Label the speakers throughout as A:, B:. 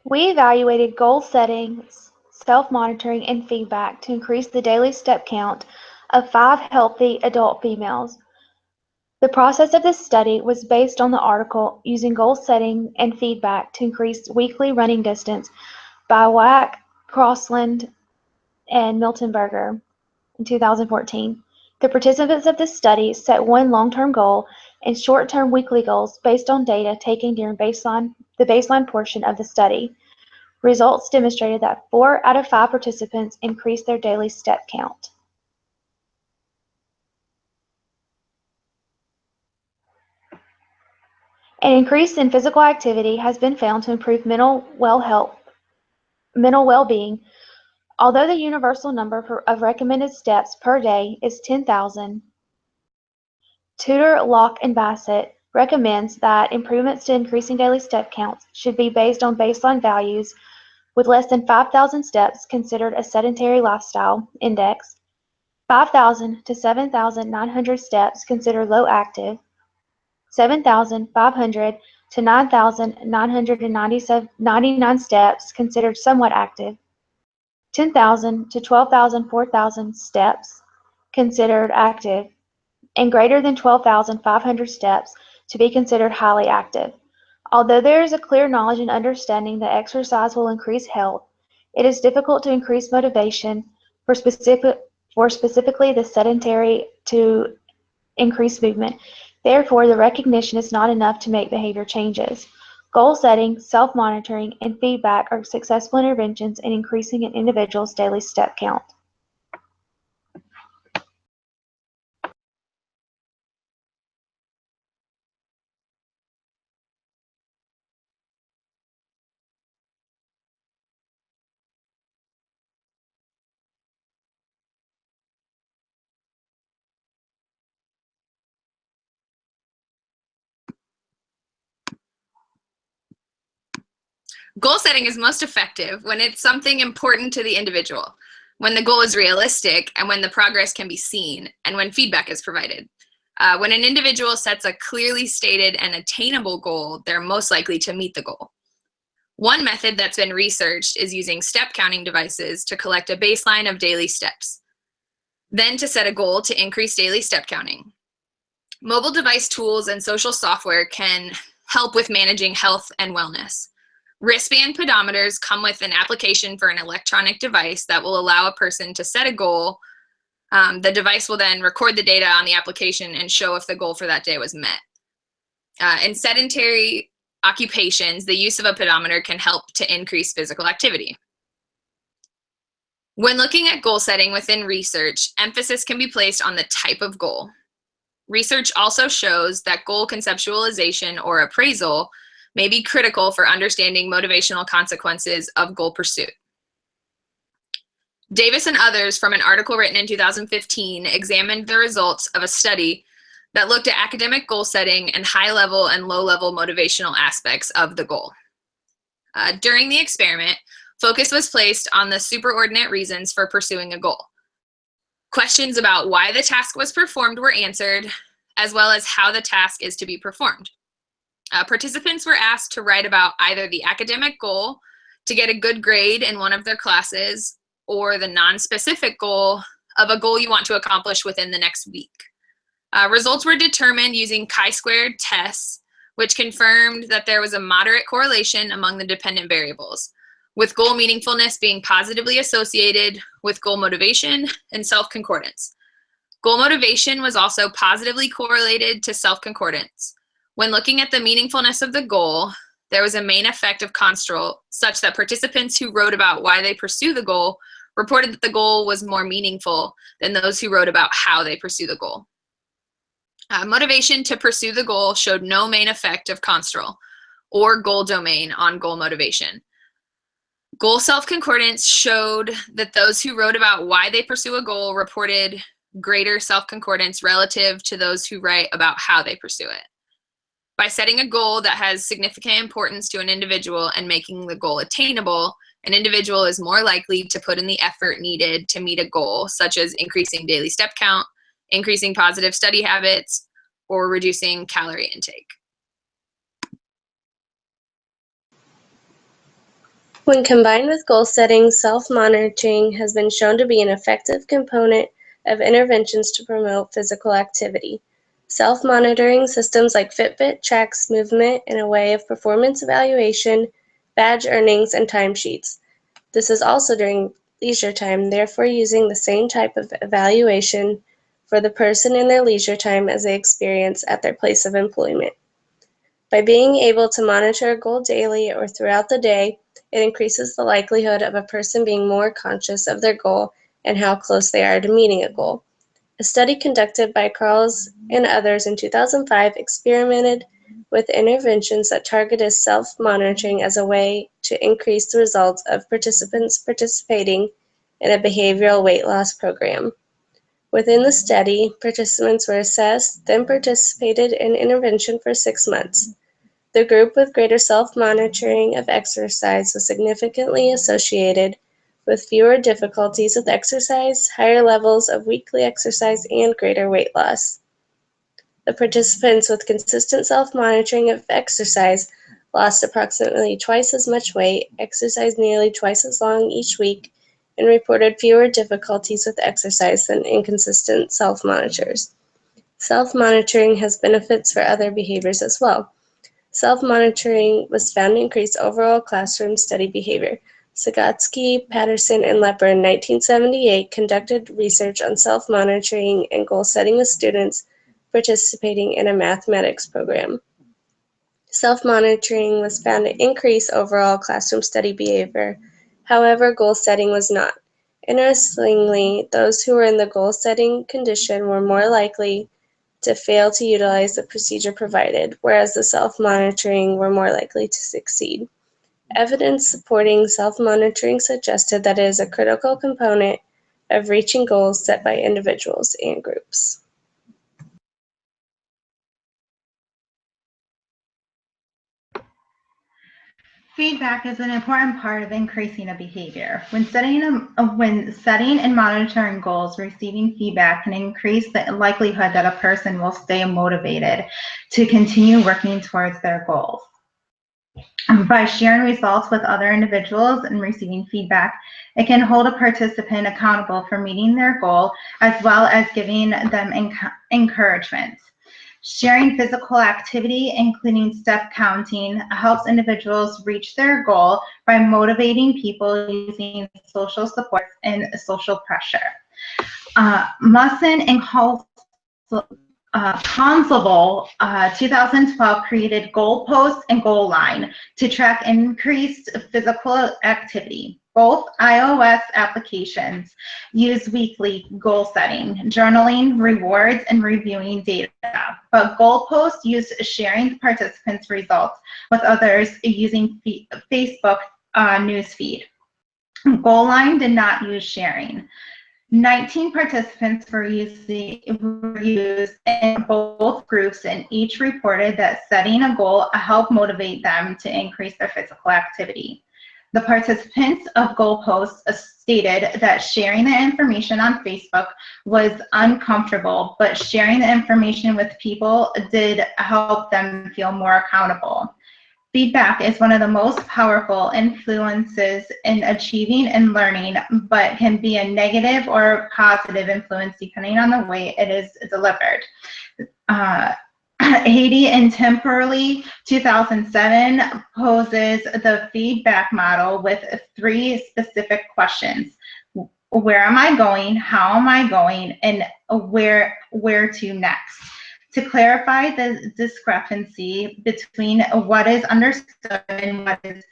A: We evaluated goal setting, self-monitoring, and feedback to increase the daily step count of 5 healthy adult females. The process of this study was based on the article Using Goal Setting and Feedback to Increase Weekly Running Distance by Wack, Crossland, and Miltenberger in 2014. The participants of this study set one long-term goal and short-term weekly goals based on data taken during the baseline portion of the study. Results demonstrated that 4 out of 5 participants increased their daily step count. An increase in physical activity has been found to improve mental well-being. Although the universal number of recommended steps per day is 10,000, Tudor, Locke, and Bassett recommends that improvements to increasing daily step counts should be based on baseline values, with less than 5,000 steps considered a sedentary lifestyle index, 5,000 to 7,900 steps considered low active, 7,500 to 9,999 steps considered somewhat active, 10,000 to 12,000 steps considered active, and greater than 12,500 steps to be considered highly active. Although there is a clear knowledge and understanding that exercise will increase health, it is difficult to increase motivation for specifically the sedentary to increase movement. Therefore, the recognition is not enough to make behavior changes. Goal setting, self-monitoring, and feedback are successful interventions in increasing an individual's daily step count.
B: Goal setting is most effective when it's something important to the individual, when the goal is realistic, and when the progress can be seen, and when feedback is provided. When an individual sets a clearly stated and attainable goal, they're most likely to meet the goal. One method that's been researched is using step counting devices to collect a baseline of daily steps, then to set a goal to increase daily step counting. Mobile device tools and social software can help with managing health and wellness. Wristband pedometers come with an application for an electronic device that will allow a person to set a goal. The device will then record the data on the application and show if the goal for that day was met. In sedentary occupations, the use of a pedometer can help to increase physical activity. When looking at goal setting within research, emphasis can be placed on the type of goal. Research also shows that goal conceptualization or appraisal may be critical for understanding motivational consequences of goal pursuit. Davis and others, from an article written in 2015, examined the results of a study that looked at academic goal setting and high-level and low-level motivational aspects of the goal. During the experiment, focus was placed on the superordinate reasons for pursuing a goal. Questions about why the task was performed were answered, as well as how the task is to be performed. Participants were asked to write about either the academic goal to get a good grade in one of their classes, or the non-specific goal of a goal you want to accomplish within the next week. Results were determined using chi-squared tests, which confirmed that there was a moderate correlation among the dependent variables, with goal meaningfulness being positively associated with goal motivation and self-concordance. Goal motivation was also positively correlated to self-concordance. When looking at the meaningfulness of the goal, there was a main effect of Constrol, such that participants who wrote about why they pursue the goal reported that the goal was more meaningful than those who wrote about how they pursue the goal. Motivation to pursue the goal showed no main effect of Constrol or goal domain on goal motivation. Goal self-concordance showed that those who wrote about why they pursue a goal reported greater self-concordance relative to those who write about how they pursue it. By setting a goal that has significant importance to an individual and making the goal attainable, an individual is more likely to put in the effort needed to meet a goal, such as increasing daily step count, increasing positive study habits, or reducing calorie intake.
C: When combined with goal setting, self-monitoring has been shown to be an effective component of interventions to promote physical activity. Self-monitoring systems like Fitbit tracks movement in a way of performance evaluation, badge earnings, and timesheets. This is also during leisure time, therefore using the same type of evaluation for the person in their leisure time as they experience at their place of employment. By being able to monitor a goal daily or throughout the day, it increases the likelihood of a person being more conscious of their goal and how close they are to meeting a goal. A study conducted by Carls and others in 2005 experimented with interventions that targeted self-monitoring as a way to increase the results of participants participating in a behavioral weight loss program. Within the study, participants were assessed, then participated in intervention for 6 months. The group with greater self-monitoring of exercise was significantly associated with fewer difficulties with exercise, higher levels of weekly exercise, and greater weight loss. The participants with consistent self-monitoring of exercise lost approximately twice as much weight, exercised nearly twice as long each week, and reported fewer difficulties with exercise than inconsistent self-monitors. Self-monitoring has benefits for other behaviors as well. Self-monitoring was found to increase overall classroom study behavior. Sagotsky, Patterson, and Lepper in 1978 conducted research on self-monitoring and goal setting with students participating in a mathematics program. Self-monitoring was found to increase overall classroom study behavior. However, goal setting was not. Interestingly, those who were in the goal setting condition were more likely to fail to utilize the procedure provided, whereas the self-monitoring were more likely to succeed. Evidence supporting self-monitoring suggested that it is a critical component of reaching goals set by individuals and groups.
D: Feedback is an important part of increasing a behavior. When setting and monitoring goals, receiving feedback can increase the likelihood that a person will stay motivated to continue working towards their goals. By sharing results with other individuals and receiving feedback, it can hold a participant accountable for meeting their goal as well as giving them encouragement. Sharing physical activity, including step counting, helps individuals reach their goal by motivating people using social support and social pressure. Musson and Constable 2012 created goalposts and goal line to track increased physical activity. Both iOS applications use weekly goal setting, journaling, rewards, and reviewing data. But goalposts use sharing participants' results with others using Facebook newsfeed. Goal line did not use sharing. 19 participants were used in both groups, and each reported that setting a goal helped motivate them to increase their physical activity. The participants of goalposts stated that sharing the information on Facebook was uncomfortable, but sharing the information with people did help them feel more accountable. Feedback is one of the most powerful influences in achieving and learning, but can be a negative or positive influence depending on the way it is delivered. Haiti and Temporally 2007 poses the feedback model with 3 specific questions. Where am I going? How am I going? And where to next? To clarify the discrepancy between what is understood and what is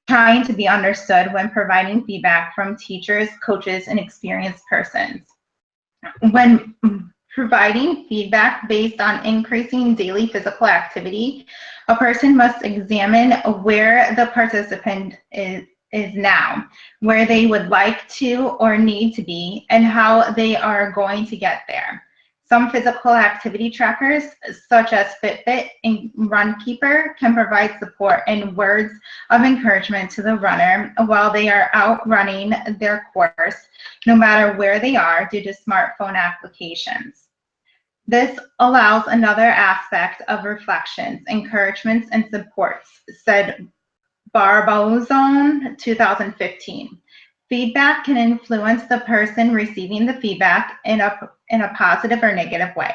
D: trying to be understood when providing feedback from teachers, coaches, and experienced persons. When providing feedback based on increasing daily physical activity, a person must examine where the participant is now, where they would like to or need to be, and how they are going to get there. Some physical activity trackers, such as Fitbit and Runkeeper, can provide support and words of encouragement to the runner while they are out running their course, no matter where they are, due to smartphone applications. This allows another aspect of reflections, encouragements, and supports, said Barbozone, 2015. Feedback can influence the person receiving the feedback in a positive or negative way.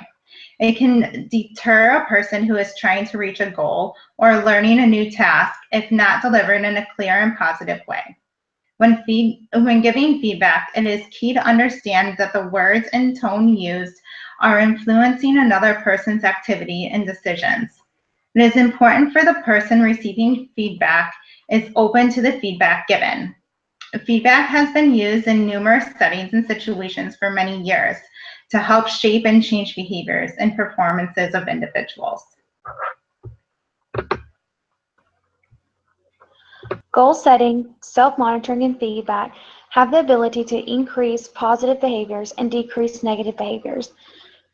D: It can deter a person who is trying to reach a goal or learning a new task if not delivered in a clear and positive way. When giving feedback, it is key to understand that the words and tone used are influencing another person's activity and decisions. It is important for the person receiving feedback is open to the feedback given. Feedback has been used in numerous settings and situations for many years to help shape and change behaviors and performances of individuals.
A: Goal setting, self-monitoring, and feedback have the ability to increase positive behaviors and decrease negative behaviors.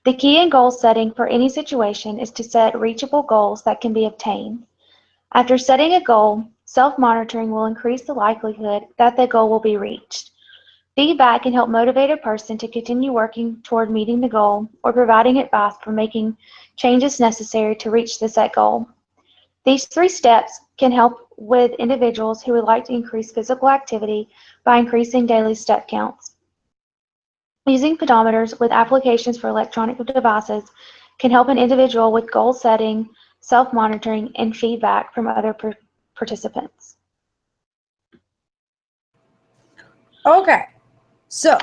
A: The key in goal setting for any situation is to set reachable goals that can be obtained. After setting a goal, self-monitoring will increase the likelihood that the goal will be reached. Feedback can help motivate a person to continue working toward meeting the goal or providing advice for making changes necessary to reach the set goal. These 3 steps can help with individuals who would like to increase physical activity by increasing daily step counts. Using pedometers with applications for electronic devices can help an individual with goal setting, self-monitoring, and feedback from other participants.
E: Okay, so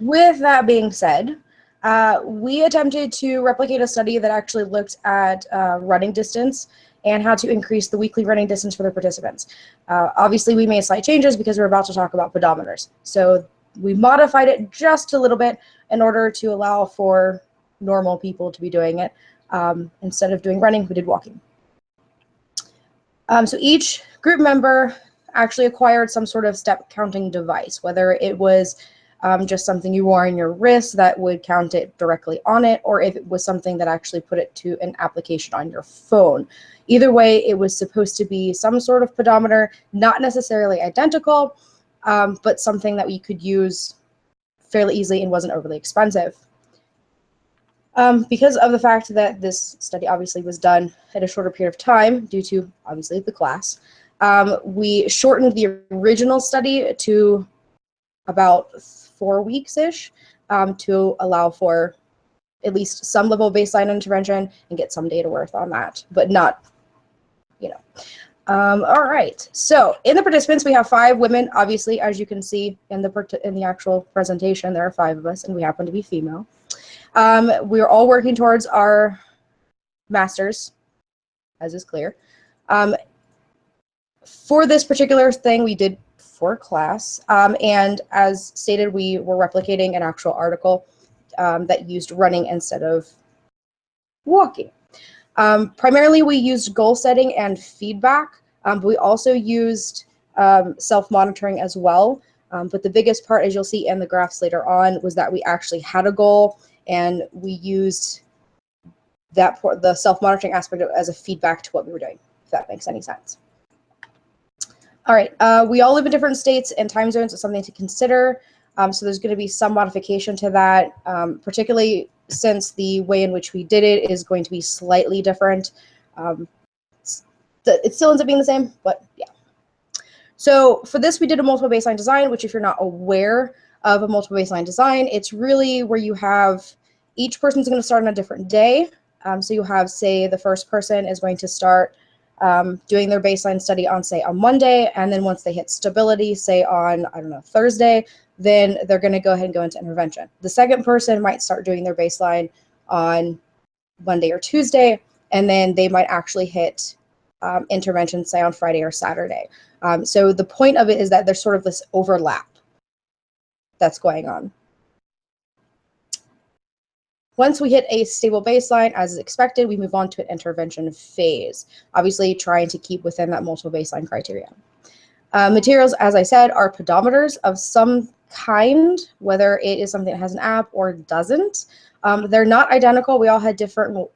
E: with that being said, we attempted to replicate a study that actually looked at running distance and how to increase the weekly running distance for the participants. Obviously, we made slight changes because we're about to talk about pedometers. So we modified it just a little bit in order to allow for normal people to be doing it. Instead of doing running, we did walking. So each group member actually acquired some sort of step counting device, whether it was just something you wore on your wrist that would count it directly on it, or if it was something that actually put it to an application on your phone. Either way, it was supposed to be some sort of pedometer, not necessarily identical, but something that we could use fairly easily and wasn't overly expensive. Because of the fact that this study obviously was done at a shorter period of time due to obviously the class, we shortened the original study to about 4 weeks-ish to allow for at least some level of baseline intervention and get some data worth on that, but not, you know. All right, so in the participants, we have 5 women. Obviously, as you can see in the actual presentation, there are 5 of us, and we happen to be female. We're all working towards our masters, as is clear. For this particular thing, we did for class, and as stated, we were replicating an actual article that used running instead of walking. Primarily, we used goal setting and feedback, but we also used self-monitoring as well. But the biggest part, as you'll see in the graphs later on, was that we actually had a goal, and we used that the self-monitoring aspect as a feedback to what we were doing, if that makes any sense. All right, we all live in different states and time zones, so something to consider. So there's going to be some modification to that, particularly since the way in which we did it is going to be slightly different. It still ends up being the same, but yeah. So for this, we did a multiple baseline design, which if you're not aware of a multiple baseline design, it's really where you have each person's going to start on a different day. So you have, say, the first person is going to start doing their baseline study on, say, on Monday, and then once they hit stability, say on, I don't know, Thursday, then they're going to go ahead and go into intervention. The second person might start doing their baseline on Monday or Tuesday, and then they might actually hit intervention, say, on Friday or Saturday. So the point of it is that there's sort of this overlap that's going on. Once we hit a stable baseline, as is expected, we move on to an intervention phase, obviously trying to keep within that multiple baseline criteria. Materials, as I said, are pedometers of some kind, whether it is something that has an app or doesn't. They're not identical. We all had different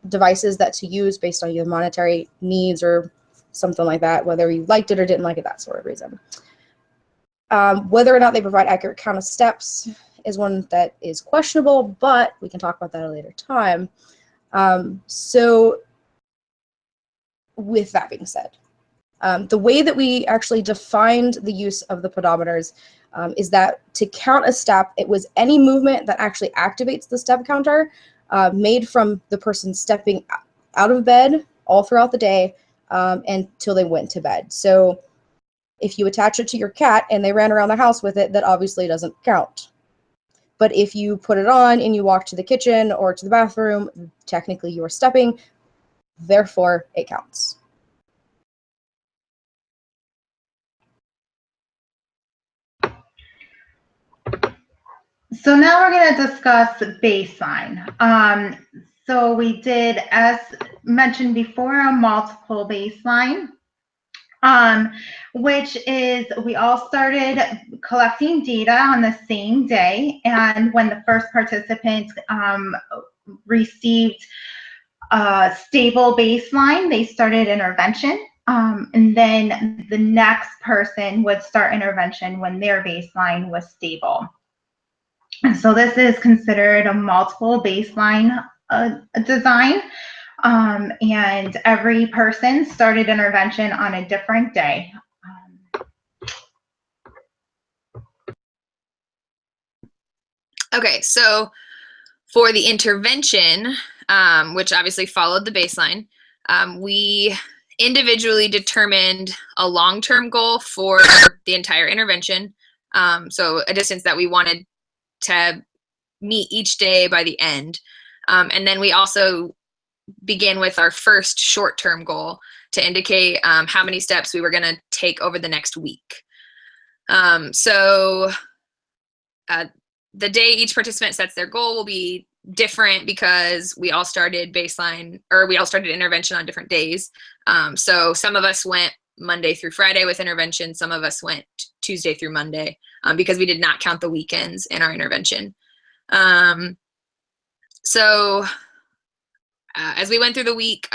E: devices that to use based on your monetary needs or something like that, whether you liked it or didn't like it, that sort of reason. Whether or not they provide accurate count of steps is one that is questionable, but we can talk about that at a later time. So with that being said, The way that we actually defined the use of the pedometers is that to count a step, it was any movement that actually activates the step counter made from the person stepping out of bed all throughout the day until they went to bed. So if you attach it to your cat and they ran around the house with it, that obviously doesn't count. But if you put it on and you walk to the kitchen or to the bathroom, technically you are stepping, therefore it counts.
D: So now we're going to discuss baseline. So we did, as mentioned before, a multiple baseline, which is we all started collecting data on the same day. And when the first participant received a stable baseline, they started intervention. And then the next person would start intervention when their baseline was stable. And so this is considered a multiple baseline design. And every person started intervention on a different day.
B: Okay, so for the intervention, which obviously followed the baseline, we individually determined a long-term goal for the entire intervention. So a distance that we wanted to meet each day by the end. And then we also began with our first short-term goal to indicate how many steps we were going to take over the next week. The day each participant sets their goal will be different because we all started baseline, or we all started intervention on different days. So some of us went Monday through Friday with intervention. Some of us went Tuesday through Monday because we did not count the weekends in our intervention. As we went through the week,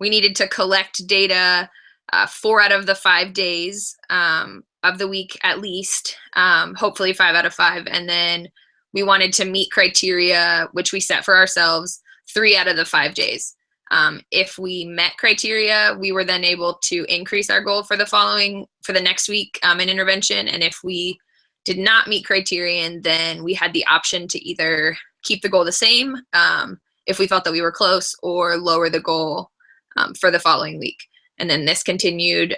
B: we needed to collect data 4 out of the 5 days of the week at least, hopefully 5 out of 5. And then we wanted to meet criteria, which we set for ourselves 3 out of the 5 days. If we met criteria, we were then able to increase our goal for the next week in intervention. And if we did not meet criterion, then we had the option to either keep the goal the same if we felt that we were close, or lower the goal for the following week. And then this continued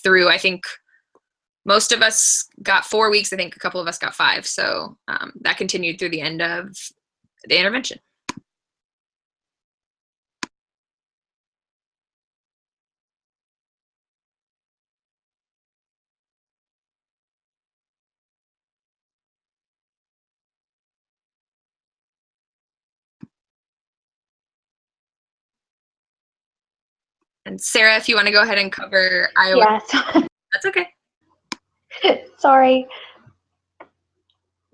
B: through, I think most of us got 4 weeks. I think a couple of us got 5. So that continued through the end of the intervention. And Sarah, if you want to go ahead and cover Iowa.
A: Yes.
B: That's okay.
A: Sorry.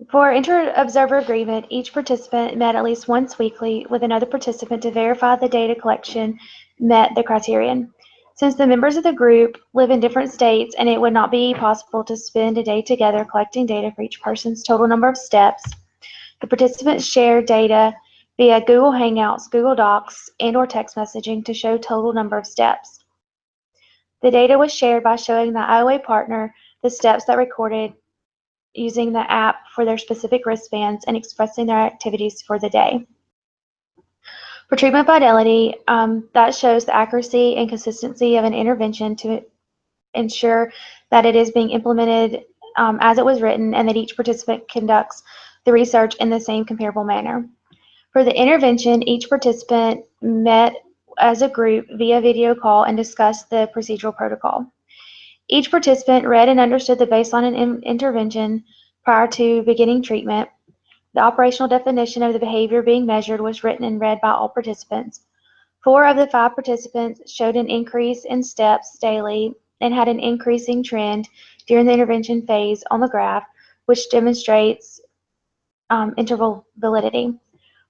A: For inter-observer agreement, each participant met at least once weekly with another participant to verify the data collection met the criterion. Since the members of the group live in different states and it would not be possible to spend a day together collecting data for each person's total number of steps, the participants shared data via Google Hangouts, Google Docs, and/or text messaging to show total number of steps. The data was shared by showing the IOA partner the steps that recorded using the app for their specific wristbands and expressing their activities for the day. For treatment fidelity, that shows the accuracy and consistency of an intervention to ensure that it is being implemented as it was written, and that each participant conducts the research in the same comparable manner. For the intervention, each participant met as a group via video call and discussed the procedural protocol. Each participant read and understood the baseline and intervention prior to beginning treatment. The operational definition of the behavior being measured was written and read by all participants. 4 of the 5 participants showed an increase in steps daily and had an increasing trend during the intervention phase on the graph, which demonstrates interval validity.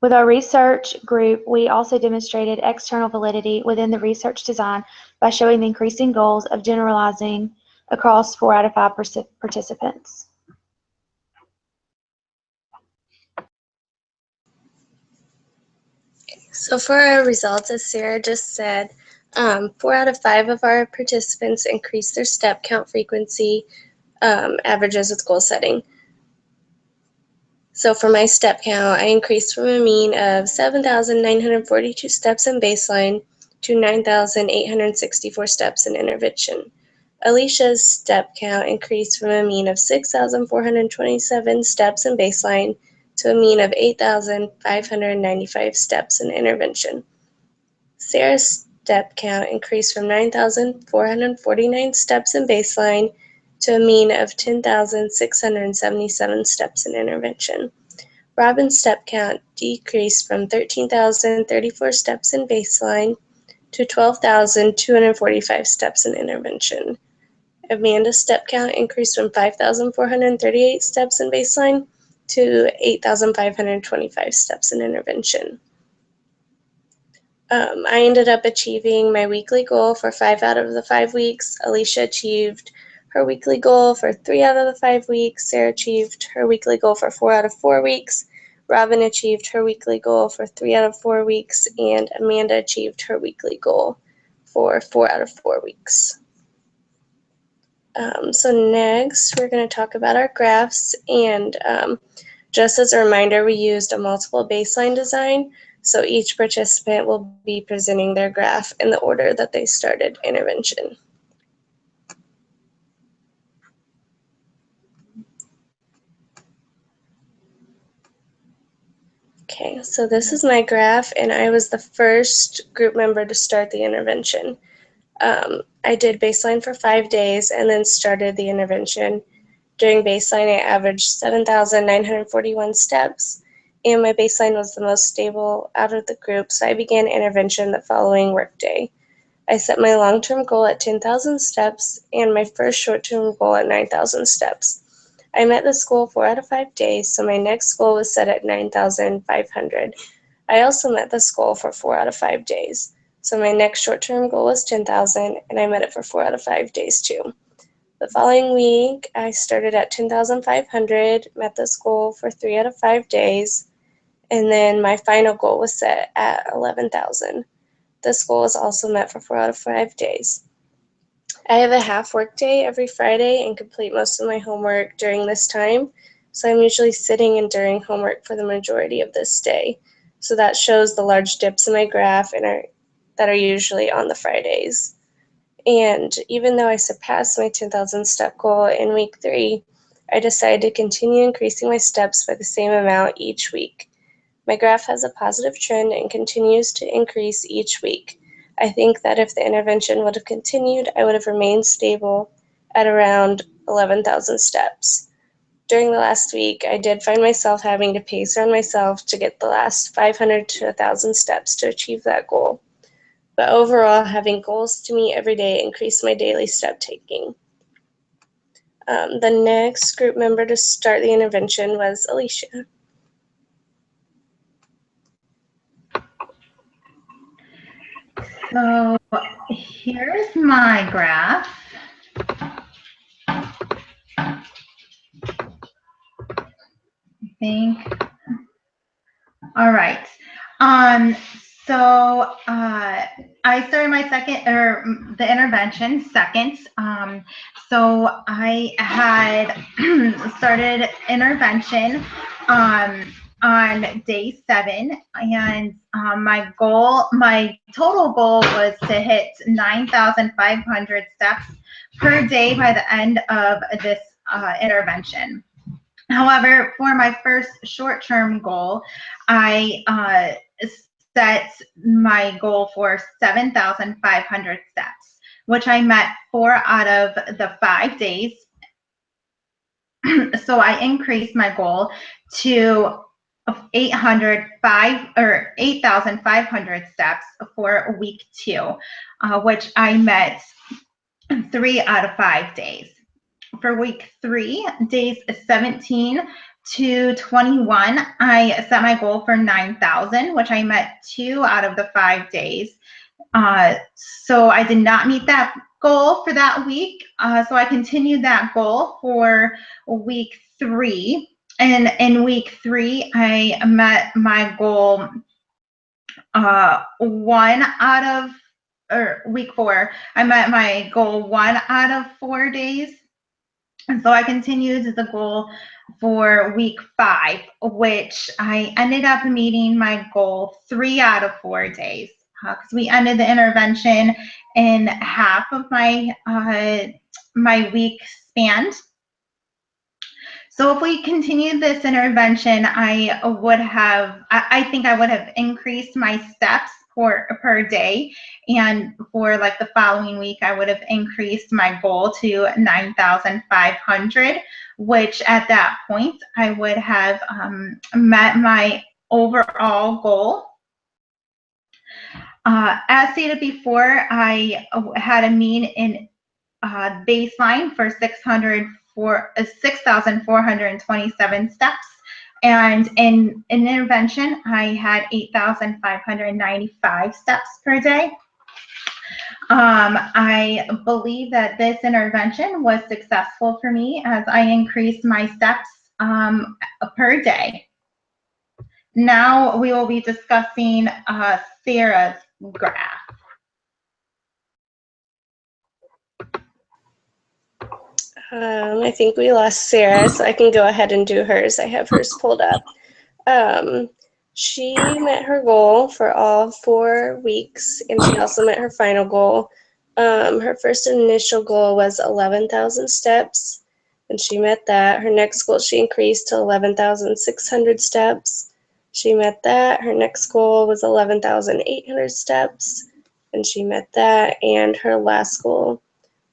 A: With our research group, we also demonstrated external validity within the research design by showing the increasing goals of generalizing across 4 out of 5 participants.
C: So for our results, as Sarah just said, 4 out of 5 of our participants increased their step count frequency averages with goal setting. So for my step count, I increased from a mean of 7,942 steps in baseline to 9,864 steps in intervention. Alicia's step count increased from a mean of 6,427 steps in baseline to a mean of 8,595 steps in intervention. Sarah's step count increased from 9,449 steps in baseline to a mean of 10,677 steps in intervention. Robin's step count decreased from 13,034 steps in baseline to 12,245 steps in intervention. Amanda's step count increased from 5,438 steps in baseline to 8,525 steps in intervention. I ended up achieving my weekly goal for 5 out of the 5 weeks. Alicia achieved her weekly goal for 3 out of the 5 weeks. Sarah achieved her weekly goal for 4 out of 4 weeks. Robin achieved her weekly goal for 3 out of 4 weeks. And Amanda achieved her weekly goal for 4 out of 4 weeks. So next, we're going to talk about our graphs. And just as a reminder, we used a multiple baseline design. So each participant will be presenting their graph in the order that they started intervention. Okay, so this is my graph, and I was the first group member to start the intervention. I did baseline for 5 days and then started the intervention. During baseline, I averaged 7,941 steps, and my baseline was the most stable out of the group, so I began intervention the following workday. I set my long-term goal at 10,000 steps and my first short-term goal at 9,000 steps. I met this goal 4 out of 5 days, so my next goal was set at 9,500. I also met this goal for 4 out of 5 days, so my next short-term goal was 10,000, and I met it for 4 out of 5 days too. The following week, I started at 10,500, met this goal for 3 out of 5 days, and then my final goal was set at 11,000. This goal was also met for 4 out of 5 days. I have a half work day every Friday and complete most of my homework during this time, so I'm usually sitting and doing homework for the majority of this day. So that shows the large dips in my graph that are usually on the Fridays. And even though I surpassed my 10,000 step goal in week 3, I decided to continue increasing my steps by the same amount each week. My graph has a positive trend and continues to increase each week. I think that if the intervention would have continued, I would have remained stable at around 11,000 steps. During the last week, I did find myself having to pace on myself to get the last 500 to 1,000 steps to achieve that goal. But overall, having goals to meet every day increased my daily step taking. The next group member to start the intervention was Alicia.
D: So here's my graph. I think. All right. So I started my the intervention second. So I had started intervention on day 7, and my total goal was to hit 9,500 steps per day by the end of this intervention. However, for my first short-term goal, I set my goal for 7,500 steps, which I met 4 out of the 5 days. So I increased my goal to 8,500 steps for week 2, which I met 3 out of 5 days. For week 3, days 17 to 21, I set my goal for 9,000, which I met 2 out of the 5 days. So I did not meet that goal for that week. So I continued that goal for week 3. And in week 3, I met my goal 1 out of or week 4, I met my goal 1 out of 4 days. And so I continued the goal for week 5, which I ended up meeting my goal 3 out of 4 days, because we ended the intervention in half of my my week span. So if we continued this intervention, I think I would have increased my steps per day. And for like the following week, I would have increased my goal to 9,500, which at that point, I would have met my overall goal. As stated before, I had a mean in baseline for 6,427 steps. And in intervention, I had 8,595 steps per day. I believe that this intervention was successful for me as I increased my steps per day. Now we will be discussing Sarah's graph.
C: I think we lost Sarah, so I can go ahead and do hers. I have hers pulled up. She met her goal for all 4 weeks, and she also met her final goal. Her first initial goal was 11,000 steps, and she met that. Her next goal, she increased to 11,600 steps. She met that. Her next goal was 11,800 steps, and she met that. And her last goal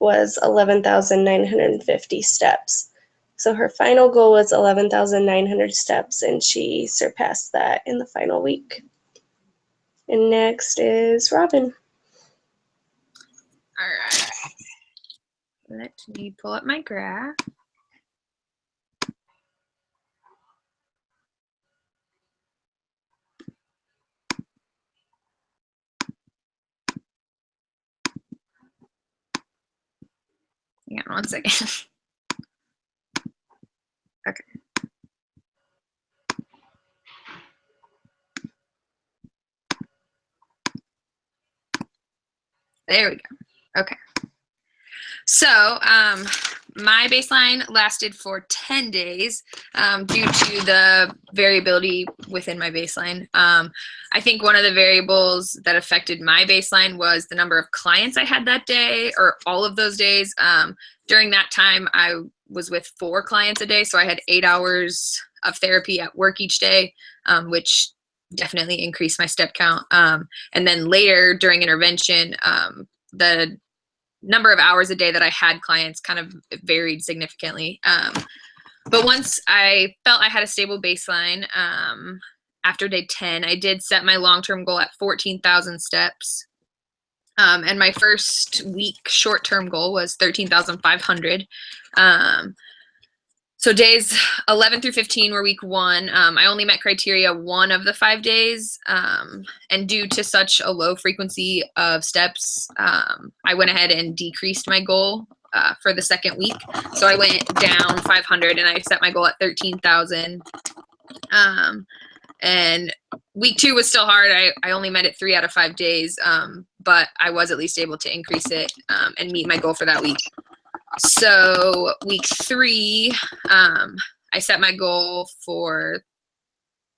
C: was 11,950 steps. So her final goal was 11,900 steps, and she surpassed that in the final week. And next is Robin.
B: All right. Let me pull up my graph. Hang on 1 second. Okay. There we go. Okay. So my baseline lasted for 10 days due to the variability within my baseline. I think one of the variables that affected my baseline was the number of clients I had that day, or all of those days. During that time, I was with 4 clients a day, so I had 8 hours of therapy at work each day, which definitely increased my step count. And then later during intervention, the number of hours a day that I had clients kind of varied significantly. But once I felt I had a stable baseline, after day 10, I did set my long-term goal at 14,000 steps. And my first week short-term goal was 13,500. So days 11 through 15 were week 1. I only met criteria 1 of the 5 days. And due to such a low frequency of steps, I went ahead and decreased my goal for the second week. So I went down 500 and I set my goal at 13,000. And week 2 was still hard. I only met it 3 out of 5 days, but I was at least able to increase it and meet my goal for that week. So week 3, I set my goal for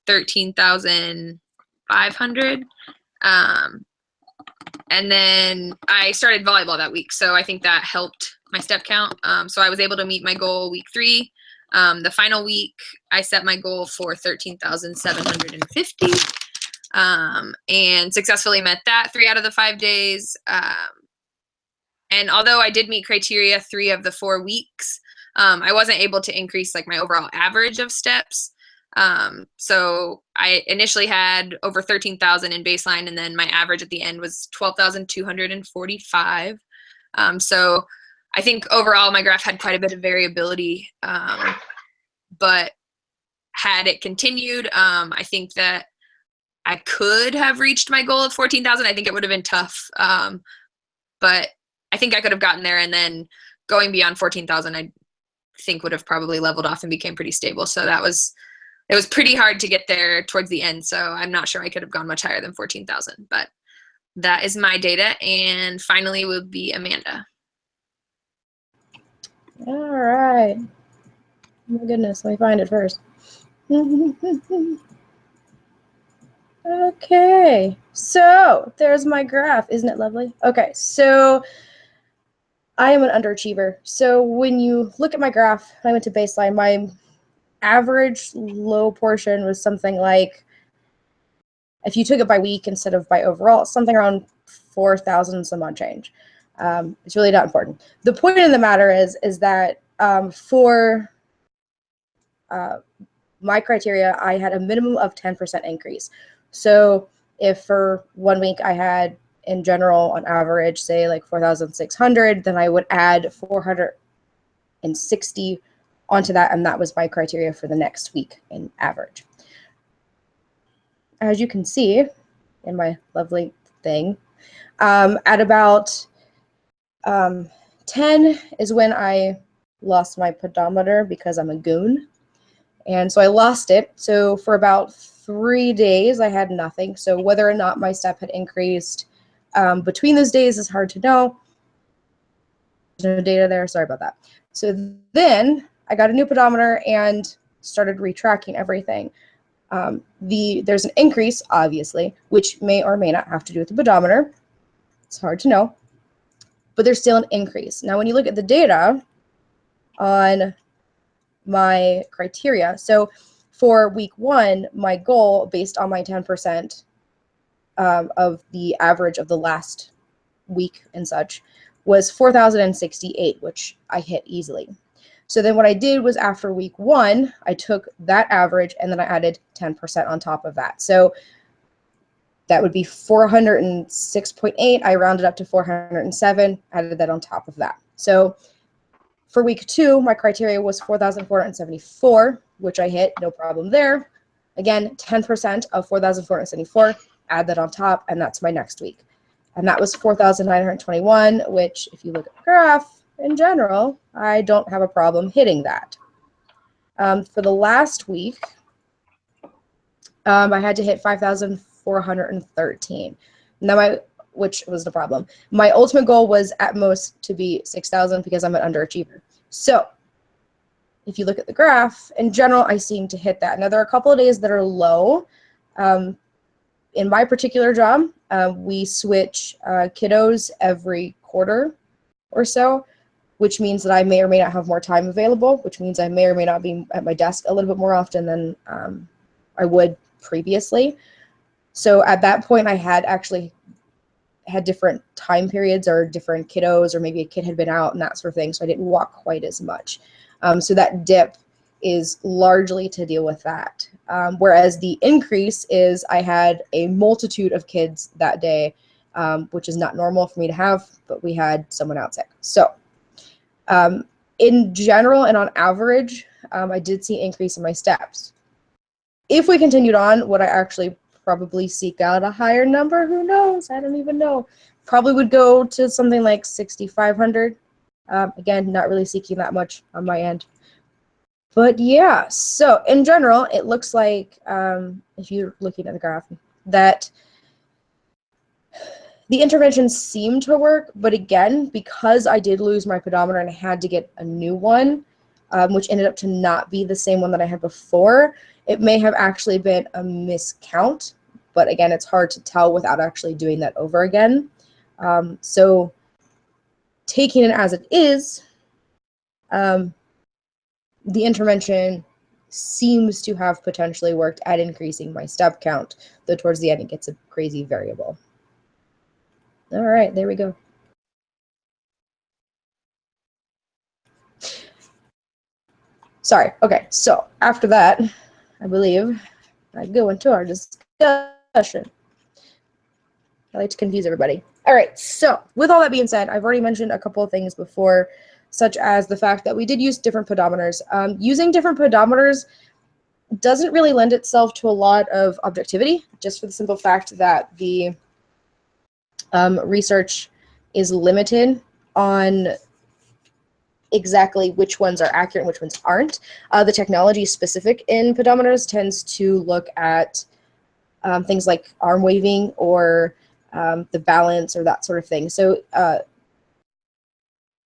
B: 13,500. And then I started volleyball that week. So I think that helped my step count. So I was able to meet my goal week 3. The final week, I set my goal for 13,750 and successfully met that 3 out of the 5 days. And although I did meet criteria 3 of the 4 weeks, I wasn't able to increase like my overall average of steps. So I initially had over 13,000 in baseline, and then my average at the end was 12,245. So I think overall my graph had quite a bit of variability, but had it continued, I think that I could have reached my goal of 14,000. I think it would have been tough, but I think I could have gotten there, and then going beyond 14,000, I think would have probably leveled off and became pretty stable. So it was pretty hard to get there towards the end. So I'm not sure I could have gone much higher than 14,000, but That is my data, and finally will be Amanda.
E: All right. Oh my goodness, let me find it first. Okay, so there's my graph. Isn't it lovely? Okay, so I am an underachiever. So when you look at my graph, I went to baseline, my average low portion was something like, if you took it by week instead of by overall, something around 4,000 some odd change. It's really not important. The point of the matter is that for my criteria, I had a minimum of 10% increase. So if for 1 week I had, in general, on average, say like 4,600, then I would add 460 onto that, and that was my criteria for the next week in average. As you can see in my lovely thing, at about 10 is when I lost my pedometer because I'm a goon. And so I lost it. So for about 3 days, I had nothing. So whether or not my step had increased between those days is hard to know. There's no data there. Sorry about that. So then I got a new pedometer and started retracking everything. There's an increase, obviously, which may or may not have to do with the pedometer. It's hard to know. But there's still an increase. Now, when you look at the data on my criteria, so for week 1, my goal, based on my 10% of the average of the last week and such, was 4,068, which I hit easily. So then what I did was, after week 1, I took that average and then I added 10% on top of that. So that would be 406.8. I rounded up to 407, added that on top of that. So for week 2, my criteria was 4,474, which I hit, no problem there. Again, 10% of 4,474, add that on top, and that's my next week. And that was 4,921, which, if you look at the graph, in general, I don't have a problem hitting that. For the last week, I had to hit 5,413. Now which was the problem. My ultimate goal was at most to be 6,000 because I'm an underachiever. So if you look at the graph, in general, I seem to hit that. Now, there are a couple of days that are low. In my particular job, we switch kiddos every quarter or so, which means that I may or may not have more time available, which means I may or may not be at my desk a little bit more often than I would previously. So at that point, I had actually had different time periods or different kiddos, or maybe a kid had been out and that sort of thing, so I didn't walk quite as much. So that dip is largely to deal with that. Whereas the increase is, I had a multitude of kids that day, which is not normal for me to have, but we had someone out sick. So in general and on average, I did see an increase in my steps. If we continued on, would I actually probably seek out a higher number? Who knows? I don't even know. Probably would go to something like 6,500. Again, not really seeking that much on my end. But yeah, so in general, it looks like, if you're looking at the graph, that the interventions seem to work. But again, because I did lose my pedometer and I had to get a new one, which ended up to not be the same one that I had before, it may have actually been a miscount. But again, it's hard to tell without actually doing that over again. So taking it as it is, the intervention seems to have potentially worked at increasing my step count, though towards the end it gets a crazy variable. All right, there we go. Sorry, okay, so after that, I believe I go into our discussion. I like to confuse everybody. All right, so with all that being said, I've already mentioned a couple of things before, such as the fact that we did use different pedometers. Using different pedometers doesn't really lend itself to a lot of objectivity, just for the simple fact that the research is limited on exactly which ones are accurate and which ones aren't. The technology specific in pedometers tends to look at things like arm waving or the balance, or that sort of thing. So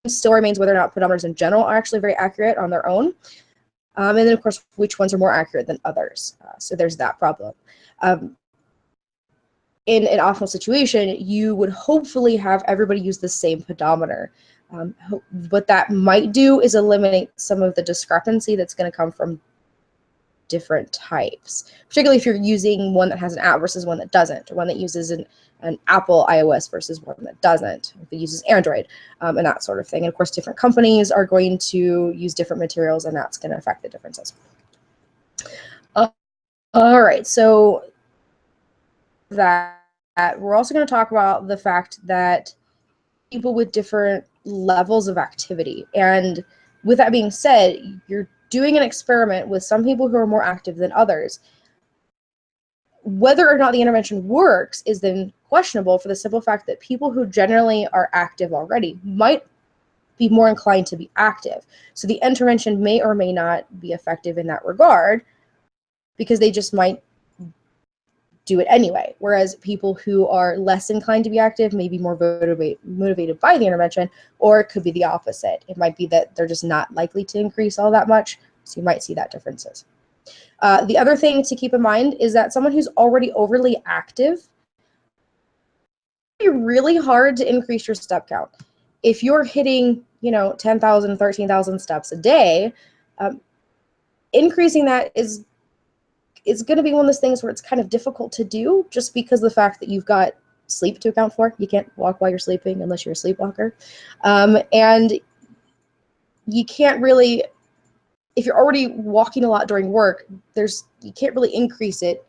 E: still remains whether or not pedometers in general are actually very accurate on their own. And then, of course, which ones are more accurate than others. So there's that problem. In an optimal situation, you would hopefully have everybody use the same pedometer. What that might do is eliminate some of the discrepancy that's going to come from different types, particularly if you're using one that has an app versus one that doesn't, or one that uses an Apple iOS versus one that doesn't, if it uses Android, and that sort of thing. And of course, different companies are going to use different materials, and that's going to affect the differences. All right, so that we're also going to talk about the fact that people with different levels of activity. And with that being said, you're doing an experiment with some people who are more active than others. Whether or not the intervention works is then questionable, for the simple fact that people who generally are active already might be more inclined to be active. So the intervention may or may not be effective in that regard, because they just might do it anyway. Whereas people who are less inclined to be active may be more motivated by the intervention, or it could be the opposite. It might be that they're just not likely to increase all that much, so you might see that differences. The other thing to keep in mind is that someone who's already overly active, it's really hard to increase your step count. If you're hitting, 10,000, 13,000 steps a day, increasing that is going to be one of those things where it's kind of difficult to do, just because of the fact that you've got sleep to account for. You can't walk while you're sleeping unless you're a sleepwalker. And you can't really, if you're already walking a lot during work, you can't really increase it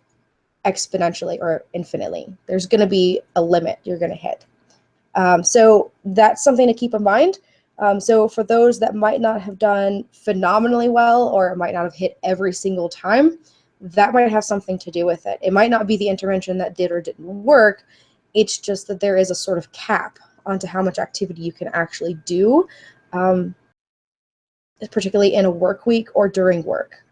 E: exponentially or infinitely. There's going to be a limit you're going to hit. So that's something to keep in mind. So for those that might not have done phenomenally well, or might not have hit every single time, that might have something to do with it. It might not be the intervention that did or didn't work. It's just that there is a sort of cap onto how much activity you can actually do, particularly in a work week or during work,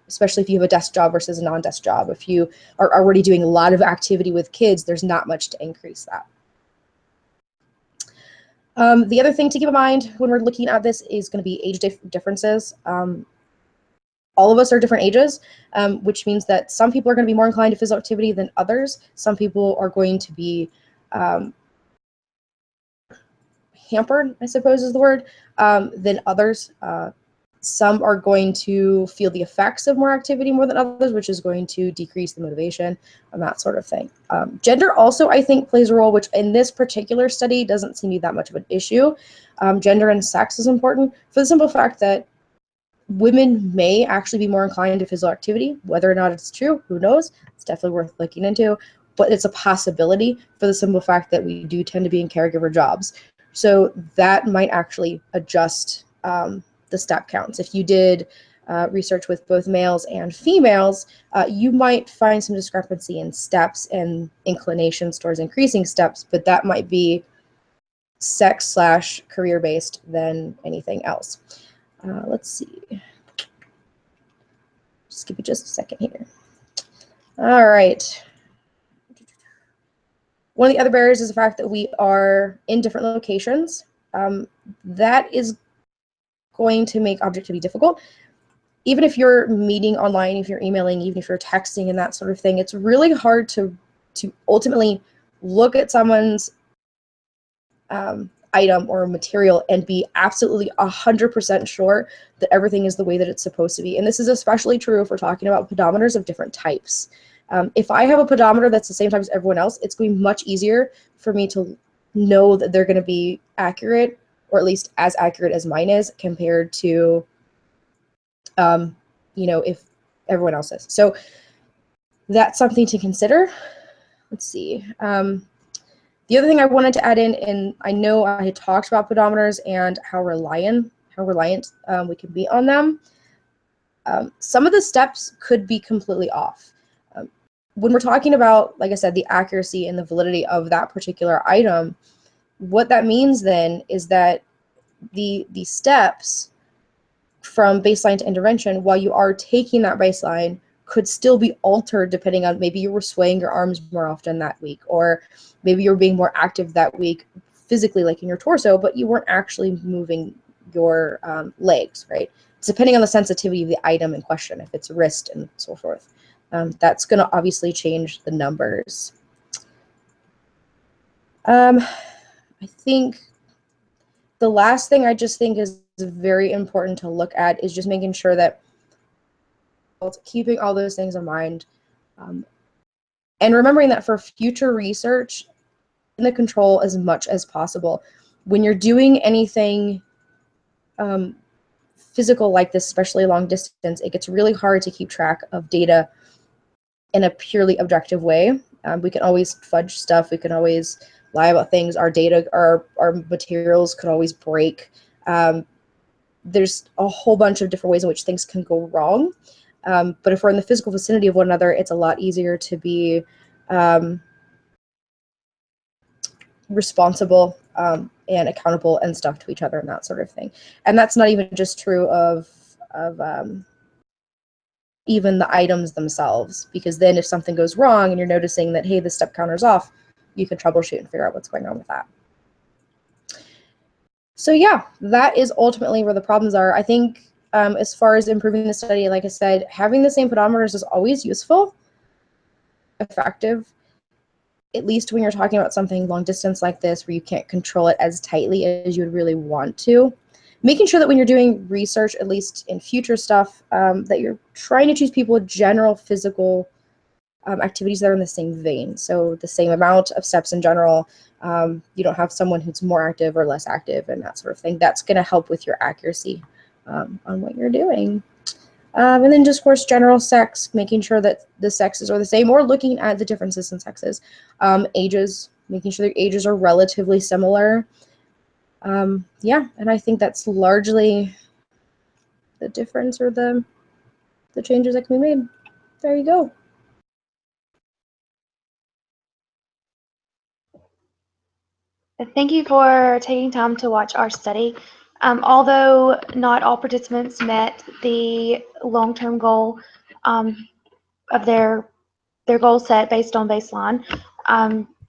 E: especially if you have a desk job versus a non-desk job. If you are already doing a lot of activity with kids, there's not much to increase that. The other thing to keep in mind when we're looking at this is going to be age differences. All of us are different ages, which means that some people are going to be more inclined to physical activity than others. Some people are going to be hampered, I suppose is the word, than others. Some are going to feel the effects of more activity more than others, which is going to decrease the motivation and that sort of thing. Gender also, I think, plays a role, which in this particular study doesn't seem to be that much of an issue. Gender and sex is important for the simple fact that women may actually be more inclined to physical activity. Whether or not it's true, who knows? It's definitely worth looking into, but it's a possibility for the simple fact that we do tend to be in caregiver jobs. So that might actually adjust the step counts. If you did research with both males and females, you might find some discrepancy in steps and inclinations towards increasing steps, but that might be sex/career based than anything else. Let's see. Just give me just a second here. All right. One of the other barriers is the fact that we are in different locations. That is going to make objectivity difficult. Even if you're meeting online, if you're emailing, even if you're texting and that sort of thing, it's really hard to ultimately look at someone's item or material and be absolutely 100% sure that everything is the way that it's supposed to be. And this is especially true if we're talking about pedometers of different types. If I have a pedometer that's the same type as everyone else, it's going to be much easier for me to know that they're going to be accurate, or at least as accurate as mine is, compared to, if everyone else is. So that's something to consider. Let's see. The other thing I wanted to add in, and I know I had talked about pedometers and how reliant we can be on them. Some of the steps could be completely off. When we're talking about, like I said, the accuracy and the validity of that particular item, what that means then is that the steps from baseline to intervention, while you are taking that baseline could still be altered depending on maybe you were swaying your arms more often that week, or maybe you were being more active that week physically, like in your torso, but you weren't actually moving your legs, right? It's depending on the sensitivity of the item in question, if it's wrist and so forth. That's going to obviously change the numbers. I think the last thing I just think is very important to look at is just making sure that keeping all those things in mind, and remembering that for future research, in the control as much as possible. When you're doing anything physical like this, especially long distance, it gets really hard to keep track of data in a purely objective way. We can always fudge stuff. We can always lie about things. Our data, our materials could always break. There's a whole bunch of different ways in which things can go wrong. But if we're in the physical vicinity of one another, it's a lot easier to be responsible and accountable and stuff to each other and that sort of thing. And that's not even just true of even the items themselves, because then if something goes wrong and you're noticing that, hey, the step counter's off, you can troubleshoot and figure out what's going on with that. So yeah, that is ultimately where the problems are. I think as far as improving the study, like I said, having the same pedometers is always useful, effective, at least when you're talking about something long distance like this where you can't control it as tightly as you would really want to. Making sure that when you're doing research, at least in future stuff, that you're trying to choose people with general physical activities that are in the same vein. So the same amount of steps in general. You don't have someone who's more active or less active and that sort of thing. That's going to help with your accuracy on what you're doing. And then just, of course, general sex, making sure that the sexes are the same, or looking at the differences in sexes. Ages, making sure the ages are relatively similar. Yeah, and I think that's largely the difference, or the changes that can be made. There you go.
A: Thank you for taking time to watch our study. Although not all participants met the long-term goal of their goal set based on baseline,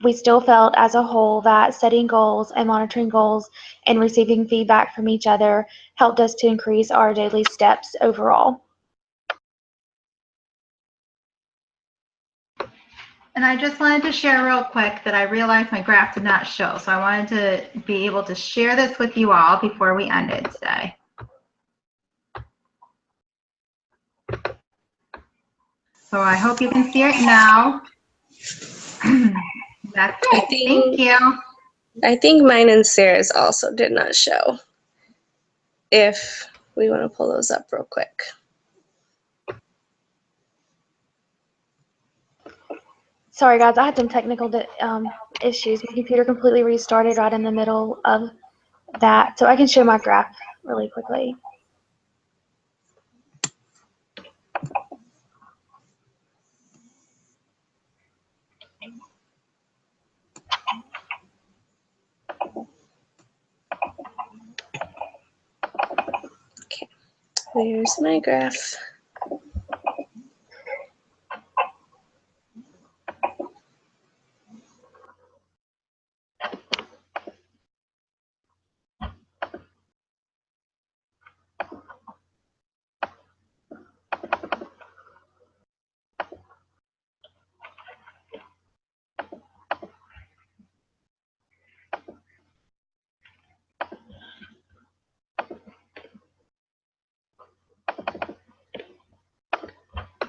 A: we still felt as a whole that setting goals and monitoring goals and receiving feedback from each other helped us to increase our daily steps overall.
D: And I just wanted to share real quick that I realized my graph did not show. So I wanted to be able to share this with you all before we ended today. So I hope you can see it now. That's it. Thank you.
C: I think mine and Sarah's also did not show. If we want to pull those up real quick.
A: Sorry guys, I had some technical issues. My computer completely restarted right in the middle of that, so I can show my graph really quickly.
C: Okay, there's my graph.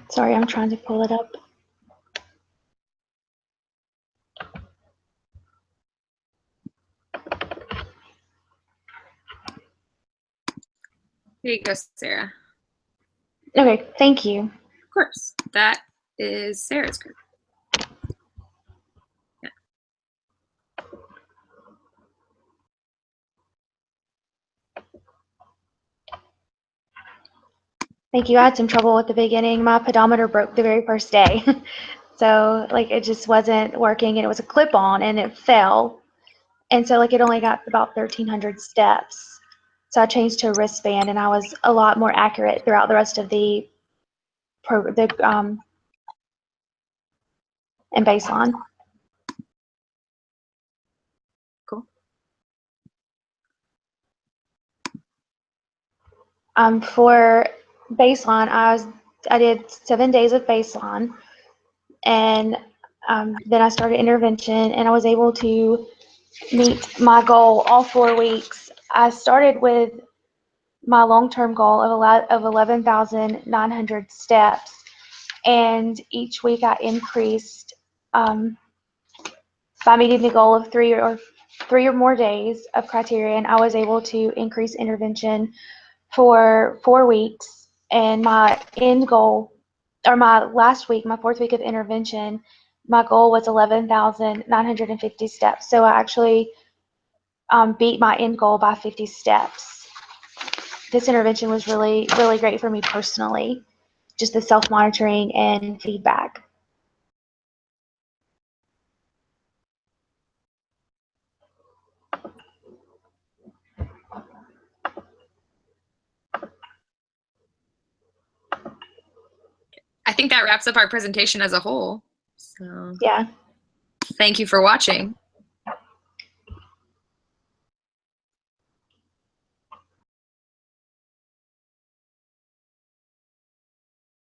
A: Sorry, I'm trying to pull it up.
B: Here you go, Sarah.
A: Okay, thank you.
B: Of course. That is Sarah's group. Yeah.
A: Thank you. I had some trouble at the beginning. My pedometer broke the very first day. So like it just wasn't working, and it was a clip-on and it fell. And so like it only got about 1,300 steps. So I changed to a wristband, and I was a lot more accurate throughout the rest of the and baseline.
B: Cool.
A: For baseline, I did 7 days of baseline, and then I started intervention, and I was able to meet my goal all 4 weeks. I started with my long-term goal of 11,900 steps, and each week I increased by meeting the goal of three or more days of criterion. I was able to increase intervention for 4 weeks, and my end goal, or my last week, my 4th week of intervention, my goal was 11,950 steps. So I actually beat my end goal by 50 steps. This intervention was really, really great for me personally, just the self-monitoring and feedback.
B: I think that wraps up our presentation as a whole. So
A: Yeah.
B: thank you for watching.